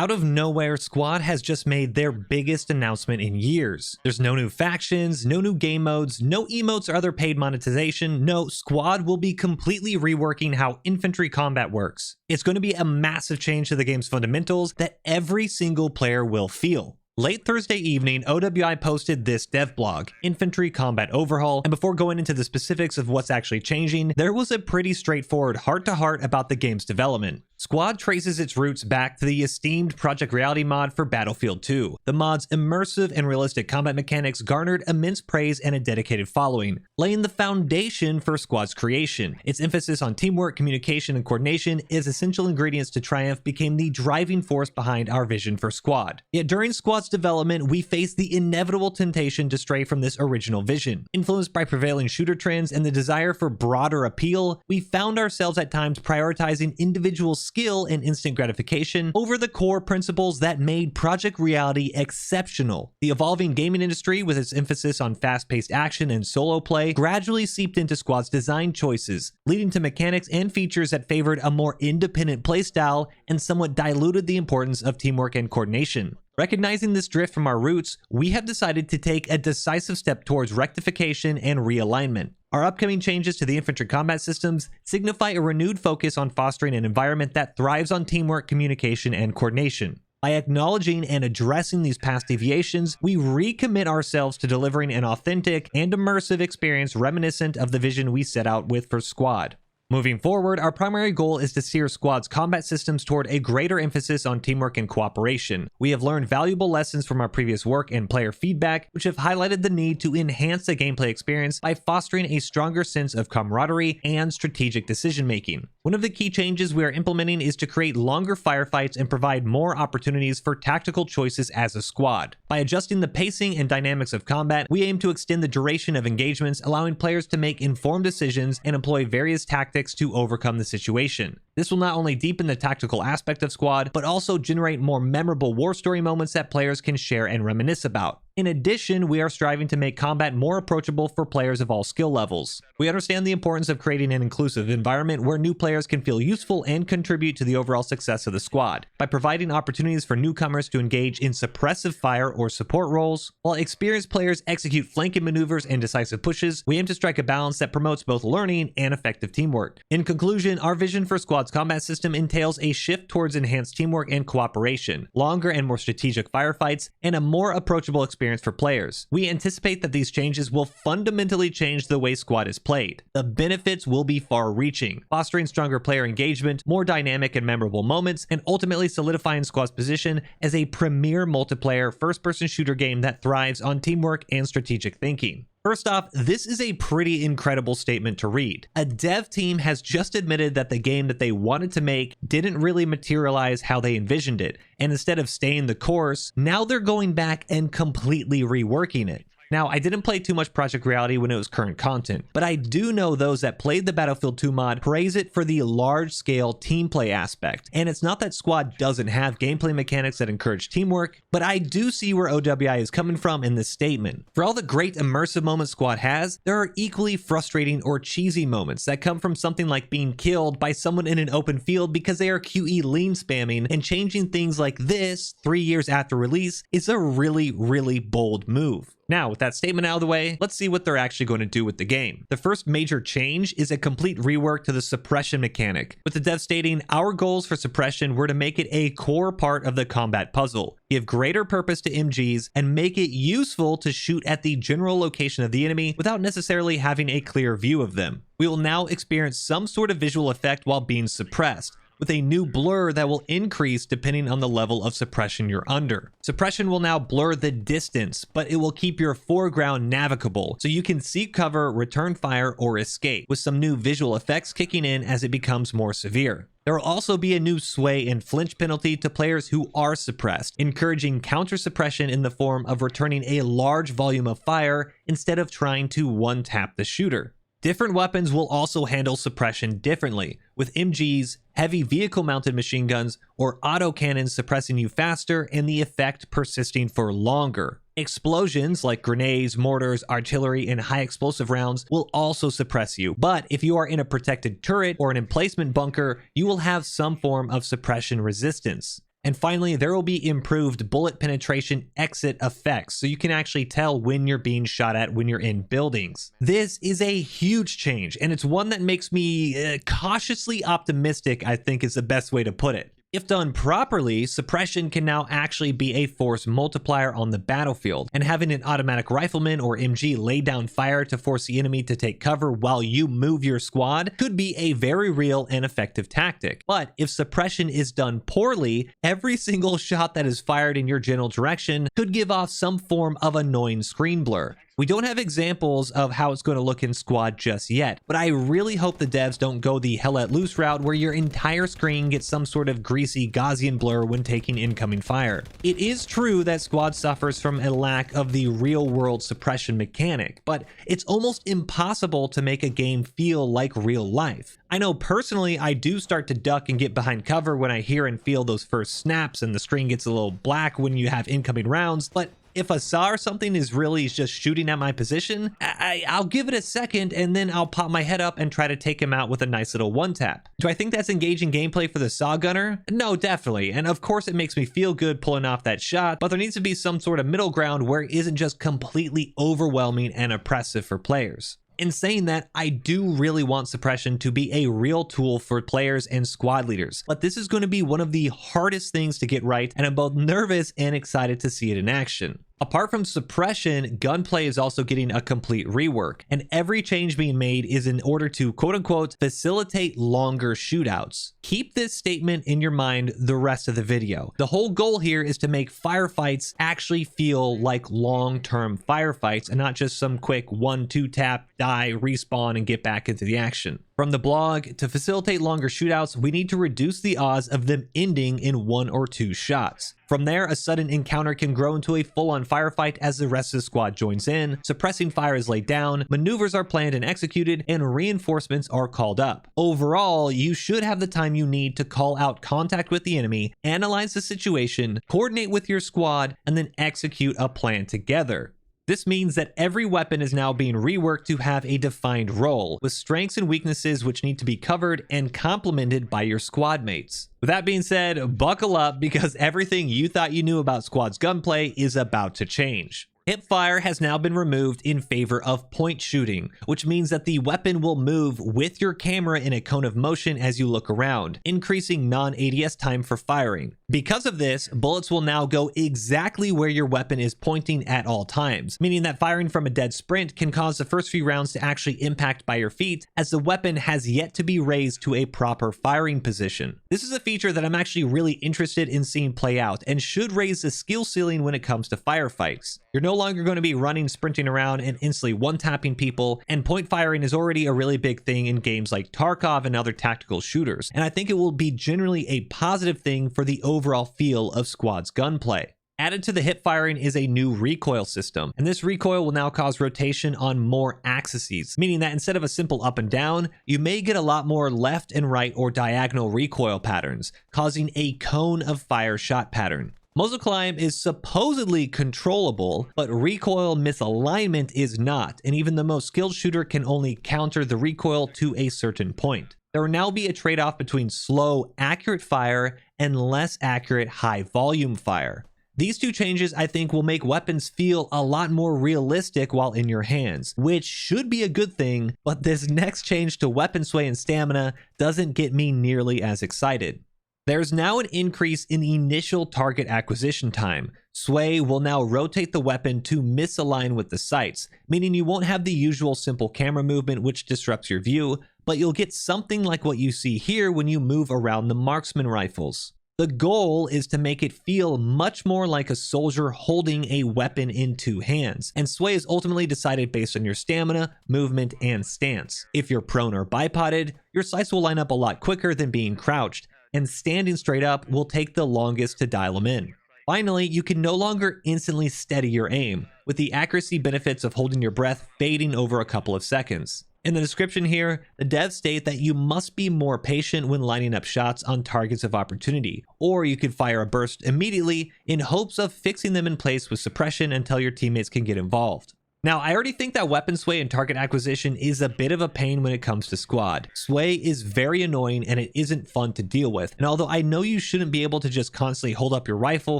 Out of nowhere, Squad has just made their biggest announcement in years. There's no new factions, no new game modes, no emotes or other paid monetization. No, Squad will be completely reworking how infantry combat works. It's going to be a massive change to the game's fundamentals that every single player will feel. Late Thursday evening, OWI posted this dev blog, Infantry Combat Overhaul, and before going into the specifics of what's actually changing, there was a pretty straightforward heart-to-heart about the game's development. Squad traces its roots back to the esteemed Project Reality mod for Battlefield 2. The mod's immersive and realistic combat mechanics garnered immense praise and a dedicated following, laying the foundation for Squad's creation. Its emphasis on teamwork, communication, and coordination as essential ingredients to triumph became the driving force behind our vision for Squad. Yet during Squad's development, we faced the inevitable temptation to stray from this original vision. Influenced by prevailing shooter trends and the desire for broader appeal, we found ourselves at times prioritizing individual skill and instant gratification over the core principles that made Project Reality exceptional. The evolving gaming industry, with its emphasis on fast-paced action and solo play, gradually seeped into Squad's design choices, leading to mechanics and features that favored a more independent playstyle and somewhat diluted the importance of teamwork and coordination. Recognizing this drift from our roots, we have decided to take a decisive step towards rectification and realignment. Our upcoming changes to the infantry combat systems signify a renewed focus on fostering an environment that thrives on teamwork, communication, and coordination. By acknowledging and addressing these past deviations, we recommit ourselves to delivering an authentic and immersive experience reminiscent of the vision we set out with for Squad. Moving forward, our primary goal is to steer Squad's combat systems toward a greater emphasis on teamwork and cooperation. We have learned valuable lessons from our previous work and player feedback, which have highlighted the need to enhance the gameplay experience by fostering a stronger sense of camaraderie and strategic decision-making. One of the key changes we are implementing is to create longer firefights and provide more opportunities for tactical choices as a squad. By adjusting the pacing and dynamics of combat, we aim to extend the duration of engagements, allowing players to make informed decisions and employ various tactics to overcome the situation. This will not only deepen the tactical aspect of Squad, but also generate more memorable war story moments that players can share and reminisce about. In addition, we are striving to make combat more approachable for players of all skill levels. We understand the importance of creating an inclusive environment where new players can feel useful and contribute to the overall success of the squad. By providing opportunities for newcomers to engage in suppressive fire or support roles, while experienced players execute flanking maneuvers and decisive pushes, we aim to strike a balance that promotes both learning and effective teamwork. In conclusion, our vision for Squad's combat system entails a shift towards enhanced teamwork and cooperation, longer and more strategic firefights, and a more approachable experience for players. We anticipate that these changes will fundamentally change the way Squad is played. The benefits will be far-reaching, fostering stronger player engagement, more dynamic and memorable moments, and ultimately solidifying Squad's position as a premier multiplayer first-person shooter game that thrives on teamwork and strategic thinking. First off, this is a pretty incredible statement to read. A dev team has just admitted that the game that they wanted to make didn't really materialize how they envisioned it, and instead of staying the course, now they're going back and completely reworking it. Now, I didn't play too much Project Reality when it was current content, but I do know those that played the Battlefield 2 mod praise it for the large-scale team play aspect. And it's not that Squad doesn't have gameplay mechanics that encourage teamwork, but I do see where OWI is coming from in this statement. For all the great immersive moments Squad has, there are equally frustrating or cheesy moments that come from something like being killed by someone in an open field because they are QE lean spamming, and changing things like this 3 years after release is a really bold move. Now, with that statement out of the way, let's see what they're actually going to do with the game. The first major change is a complete rework to the suppression mechanic, with the dev stating, "Our goals for suppression were to make it a core part of the combat puzzle, give greater purpose to MGs, and make it useful to shoot at the general location of the enemy without necessarily having a clear view of them. We will now experience some sort of visual effect while being suppressed, with a new blur that will increase depending on the level of suppression you're under. Suppression will now blur the distance, but it will keep your foreground navigable, so you can seek cover, return fire, or escape, with some new visual effects kicking in as it becomes more severe. There will also be a new sway and flinch penalty to players who are suppressed, encouraging counter suppression in the form of returning a large volume of fire instead of trying to one-tap the shooter. Different weapons will also handle suppression differently, with MGs, heavy vehicle-mounted machine guns, or autocannons suppressing you faster and the effect persisting for longer. Explosions like grenades, mortars, artillery, and high explosive rounds will also suppress you, but if you are in a protected turret or an emplacement bunker, you will have some form of suppression resistance. And finally, there will be improved bullet penetration exit effects, so you can actually tell when you're being shot at when you're in buildings. This is a huge change, and it's one that makes me cautiously optimistic, I think is the best way to put it. If done properly, suppression can now actually be a force multiplier on the battlefield, and having an automatic rifleman or MG lay down fire to force the enemy to take cover while you move your squad could be a very real and effective tactic. But if suppression is done poorly, every single shot that is fired in your general direction could give off some form of annoying screen blur. We don't have examples of how it's going to look in squad just yet, but I really hope the devs don't go the hell let loose route where your entire screen gets some sort of greasy Gaussian blur when taking incoming fire. It is true that squad suffers from a lack of the real world suppression mechanic, but it's almost impossible to make a game feel like real life. I know personally I do start to duck and get behind cover when I hear and feel those first snaps and the screen gets a little black when you have incoming rounds, but if a saw or something is really just shooting at my position, I'll give it a second and then I'll pop my head up and try to take him out with a nice little one tap. Do I think that's engaging gameplay for the saw gunner? No, definitely. And of course it makes me feel good pulling off that shot, but there needs to be some sort of middle ground where it isn't just completely overwhelming and oppressive for players. In saying that, I do really want suppression to be a real tool for players and squad leaders, but this is going to be one of the hardest things to get right, and I'm both nervous and excited to see it in action. Apart from suppression, Gunplay is also getting a complete rework, and every change being made is in order to quote-unquote facilitate longer shootouts. Keep this statement in your mind the rest of the video. The whole goal here is to make firefights actually feel like long-term firefights and not just some quick 1-2 tap, die, respawn, and get back into the action. From the blog, to facilitate longer shootouts, we need to reduce the odds of them ending in 1 or 2 shots. From there, a sudden encounter can grow into a full-on firefight as the rest of the squad joins in, suppressing fire is laid down, maneuvers are planned and executed, and reinforcements are called up. Overall, you should have the time you need to call out contact with the enemy, analyze the situation, coordinate with your squad, and then execute a plan together. This means that every weapon is now being reworked to have a defined role, with strengths and weaknesses which need to be covered and complemented by your squad mates. With that being said, buckle up because everything you thought you knew about squad's gunplay is about to change. Hip fire has now been removed in favor of point shooting, which means that the weapon will move with your camera in a cone of motion as you look around, increasing non-ADS time for firing. Because of this, bullets will now go exactly where your weapon is pointing at all times, meaning that firing from a dead sprint can cause the first few rounds to actually impact by your feet, as the weapon has yet to be raised to a proper firing position. This is a feature that I'm actually really interested in seeing play out and should raise the skill ceiling when it comes to firefights. You're no longer going to be running, sprinting around, and instantly one-tapping people, and point firing is already a really big thing in games like Tarkov and other tactical shooters, and I think it will be generally a positive thing for the overall feel of squad's gunplay. Added to the hip firing is a new recoil system, and this recoil will now cause rotation on more axes, meaning that instead of a simple up and down, you may get a lot more left and right or diagonal recoil patterns, causing a cone of fire shot pattern. Muzzle climb is supposedly controllable, but recoil misalignment is not, and even the most skilled shooter can only counter the recoil to a certain point. There will now be a trade-off between slow, accurate fire and less accurate, high-volume fire. These two changes, I think, will make weapons feel a lot more realistic while in your hands, which should be a good thing, but this next change to weapon sway and stamina doesn't get me nearly as excited. There's now an increase in the initial target acquisition time. Sway will now rotate the weapon to misalign with the sights, meaning you won't have the usual simple camera movement which disrupts your view, but you'll get something like what you see here when you move around the marksman rifles. The goal is to make it feel much more like a soldier holding a weapon in two hands, and sway is ultimately decided based on your stamina, movement, and stance. If you're prone or bipoded, your sights will line up a lot quicker than being crouched, and standing straight up will take the longest to dial them in. Finally, you can no longer instantly steady your aim, with the accuracy benefits of holding your breath fading over a couple of seconds. In the description here, the devs state that you must be more patient when lining up shots on targets of opportunity, or you could fire a burst immediately in hopes of fixing them in place with suppression until your teammates can get involved. Now, I already think that weapon sway and target acquisition is a bit of a pain when it comes to squad. Sway is very annoying and it isn't fun to deal with. And although I know you shouldn't be able to just constantly hold up your rifle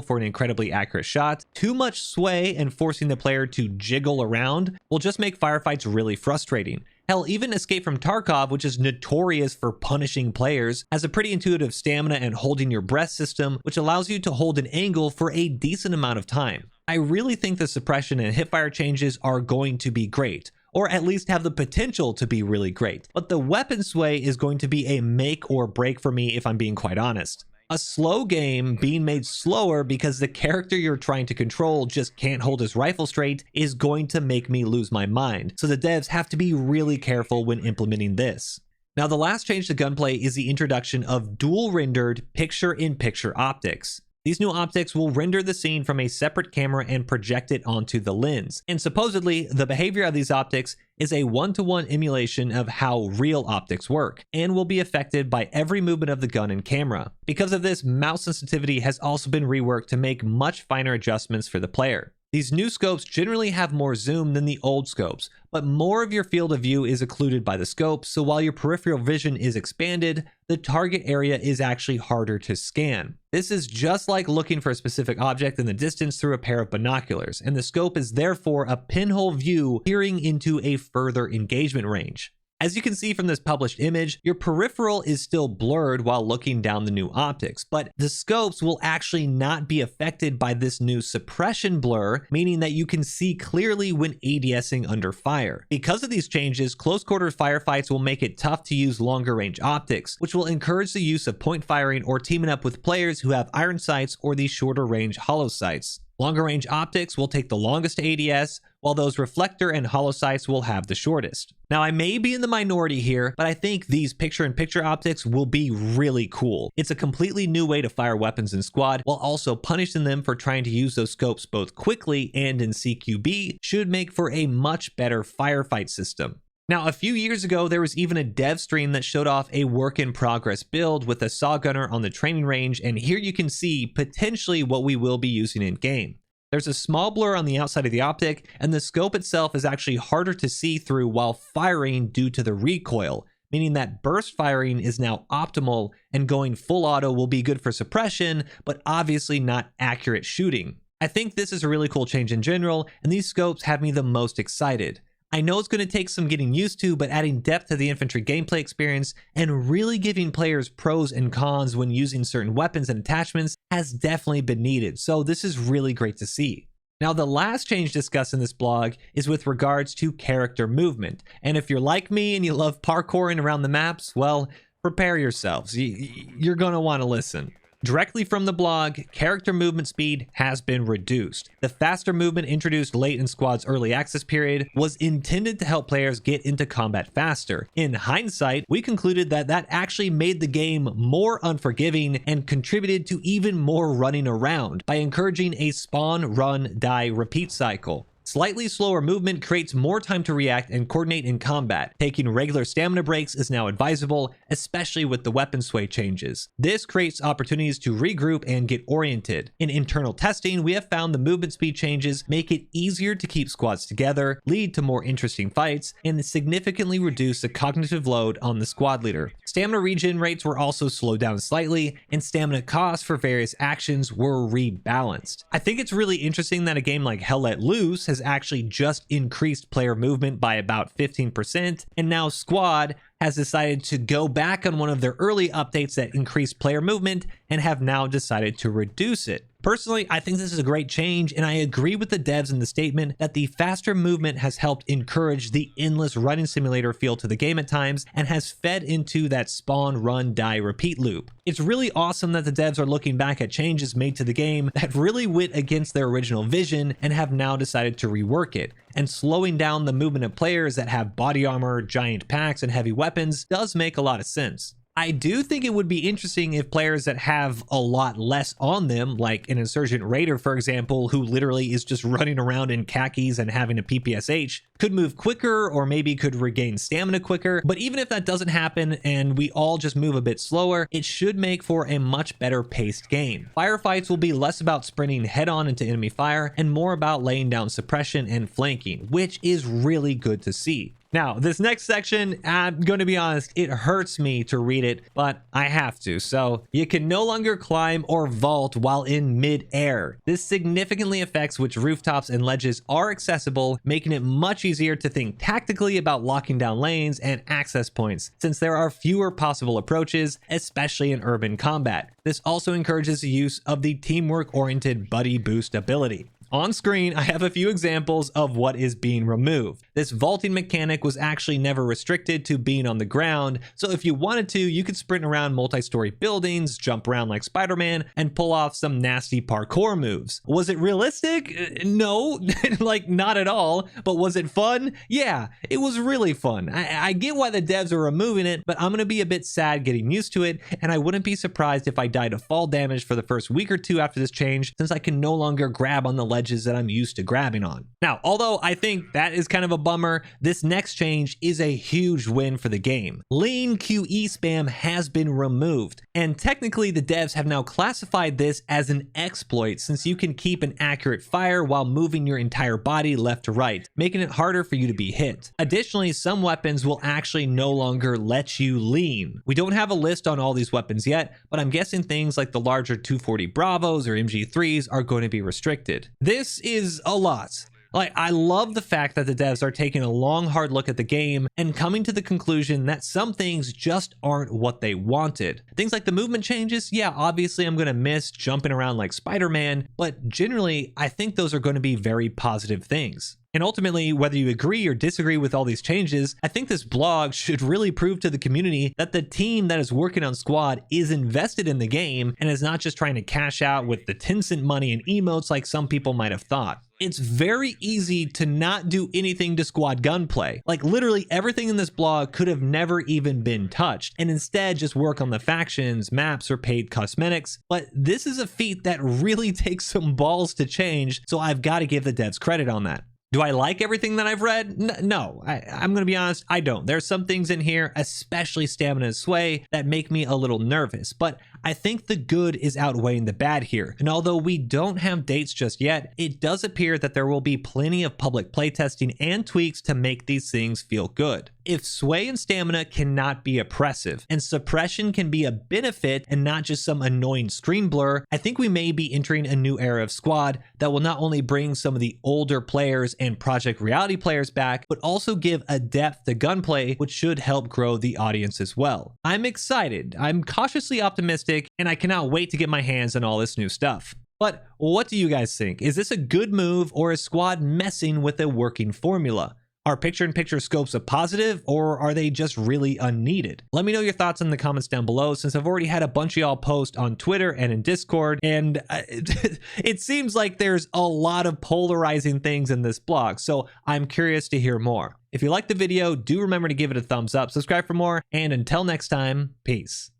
for an incredibly accurate shot, too much sway and forcing the player to jiggle around will just make firefights really frustrating. Hell, even Escape from Tarkov, which is notorious for punishing players, has a pretty intuitive stamina and holding your breath system, which allows you to hold an angle for a decent amount of time. I really think the suppression and hipfire changes are going to be great, or at least have the potential to be really great. But the weapon sway is going to be a make or break for me if I'm being quite honest. A slow game being made slower because the character you're trying to control just can't hold his rifle straight is going to make me lose my mind. So the devs have to be really careful when implementing this. Now, the last change to Gunplay is the introduction of dual rendered picture-in-picture optics. These new optics will render the scene from a separate camera and project it onto the lens. And supposedly, the behavior of these optics is a one-to-one emulation of how real optics work, and will be affected by every movement of the gun and camera. Because of this, mouse sensitivity has also been reworked to make much finer adjustments for the player. These new scopes generally have more zoom than the old scopes, but more of your field of view is occluded by the scope, so while your peripheral vision is expanded, the target area is actually harder to scan. This is just like looking for a specific object in the distance through a pair of binoculars, and the scope is therefore a pinhole view peering into a further engagement range. As you can see from this published image, your peripheral is still blurred while looking down the new optics, but the scopes will actually not be affected by this new suppression blur, meaning that you can see clearly when ADSing under fire. Because of these changes, close quarters firefights will make it tough to use longer range optics, which will encourage the use of point firing or teaming up with players who have iron sights or the shorter range hollow sights. Longer range optics will take the longest to ADS, while those reflector and hollow sights will have the shortest. Now, I may be in the minority here, but I think these picture-in-picture optics will be really cool. It's a completely new way to fire weapons in squad, while also punishing them for trying to use those scopes both quickly and in CQB should make for a much better firefight system. Now, a few years ago, there was even a dev stream that showed off a work-in-progress build with a saw gunner on the training range, and here you can see potentially what we will be using in-game. There's a small blur on the outside of the optic, and the scope itself is actually harder to see through while firing due to the recoil, meaning that burst firing is now optimal, and going full auto will be good for suppression, but obviously not accurate shooting. I think this is a really cool change in general, and these scopes have me the most excited. I know it's going to take some getting used to, but adding depth to the infantry gameplay experience and really giving players pros and cons when using certain weapons and attachments has definitely been needed, so this is really great to see. Now, the last change discussed in this blog is with regards to character movement, and if you're like me and you love parkouring around the maps, well, prepare yourselves, you're going to want to listen. Directly from the blog, character movement speed has been reduced. The faster movement introduced late in Squad's early access period was intended to help players get into combat faster. In hindsight, we concluded that that actually made the game more unforgiving and contributed to even more running around by encouraging a spawn, run, die, repeat cycle. Slightly slower movement creates more time to react and coordinate in combat. Taking regular stamina breaks is now advisable, especially with the weapon sway changes. This creates opportunities to regroup and get oriented. In internal testing, we have found the movement speed changes make it easier to keep squads together, lead to more interesting fights, and significantly reduce the cognitive load on the squad leader. Stamina regen rates were also slowed down slightly, and stamina costs for various actions were rebalanced. I think it's really interesting that a game like Hell Let Loose has actually just increased player movement by about 15%, and now Squad has decided to go back on one of their early updates that increased player movement and have now decided to reduce it. Personally, I think this is a great change, and I agree with the devs in the statement that the faster movement has helped encourage the endless running simulator feel to the game at times and has fed into that spawn, run, die, repeat loop. It's really awesome that the devs are looking back at changes made to the game that really went against their original vision and have now decided to rework it. And slowing down the movement of players that have body armor, giant packs, and heavy weapons does make a lot of sense. I do think it would be interesting if players that have a lot less on them, like an Insurgent Raider, for example, who literally is just running around in khakis and having a PPSH, could move quicker or maybe could regain stamina quicker. But even if that doesn't happen and we all just move a bit slower, it should make for a much better paced game. Firefights will be less about sprinting head on into enemy fire and more about laying down suppression and flanking, which is really good to see. Now, this next section, I'm going to be honest, it hurts me to read it, but I have to. So, you can no longer climb or vault while in mid-air. This significantly affects which rooftops and ledges are accessible, making it much easier to think tactically about locking down lanes and access points, since there are fewer possible approaches, especially in urban combat. This also encourages the use of the teamwork-oriented buddy boost ability. On screen, I have a few examples of what is being removed. This vaulting mechanic was actually never restricted to being on the ground, so if you wanted to, you could sprint around multi-story buildings, jump around like Spider-Man, and pull off some nasty parkour moves. Was it realistic? No, like not at all, but was it fun? Yeah, it was really fun. I get why the devs are removing it, but I'm gonna be a bit sad getting used to it, and I wouldn't be surprised if I died of fall damage for the first week or two after this change, since I can no longer grab on the ledges that I'm used to grabbing on. Now, although I think that is kind of a bummer, this next change is a huge win for the game. Lean QE spam has been removed, and technically the devs have now classified this as an exploit since you can keep an accurate fire while moving your entire body left to right, making it harder for you to be hit. Additionally, some weapons will actually no longer let you lean. We don't have a list on all these weapons yet, but I'm guessing things like the larger 240 Bravos or MG3s are going to be restricted. This is a lot. Like, I love the fact that the devs are taking a long, hard look at the game and coming to the conclusion that some things just aren't what they wanted. Things like the movement changes, yeah, obviously I'm going to miss jumping around like Spider-Man, but generally, I think those are going to be very positive things. And ultimately, whether you agree or disagree with all these changes, I think this blog should really prove to the community that the team that is working on Squad is invested in the game and is not just trying to cash out with the 10-cent money and emotes like some people might have thought. It's very easy to not do anything to Squad Gunplay. Like, literally everything in this blog could have never even been touched, and instead just work on the factions, maps, or paid cosmetics. But this is a feat that really takes some balls to change, so I've got to give the devs credit on that. Do I like everything that I've read? No, I'm going to be honest, I don't. There's some things in here, especially stamina and sway, that make me a little nervous, but I think the good is outweighing the bad here. And although we don't have dates just yet, it does appear that there will be plenty of public playtesting and tweaks to make these things feel good. If sway and stamina cannot be oppressive, and suppression can be a benefit and not just some annoying screen blur, I think we may be entering a new era of Squad that will not only bring some of the older players and Project Reality players back, but also give a depth to Gunplay, which should help grow the audience as well. I'm excited, I'm cautiously optimistic, and I cannot wait to get my hands on all this new stuff. But what do you guys think? Is this a good move, or is Squad messing with a working formula? Are picture-in-picture scopes a positive, or are they just really unneeded? Let me know your thoughts in the comments down below, since I've already had a bunch of y'all post on Twitter and in Discord, and it seems like there's a lot of polarizing things in this blog, so I'm curious to hear more. If you liked the video, do remember to give it a thumbs up, subscribe for more, and until next time, peace.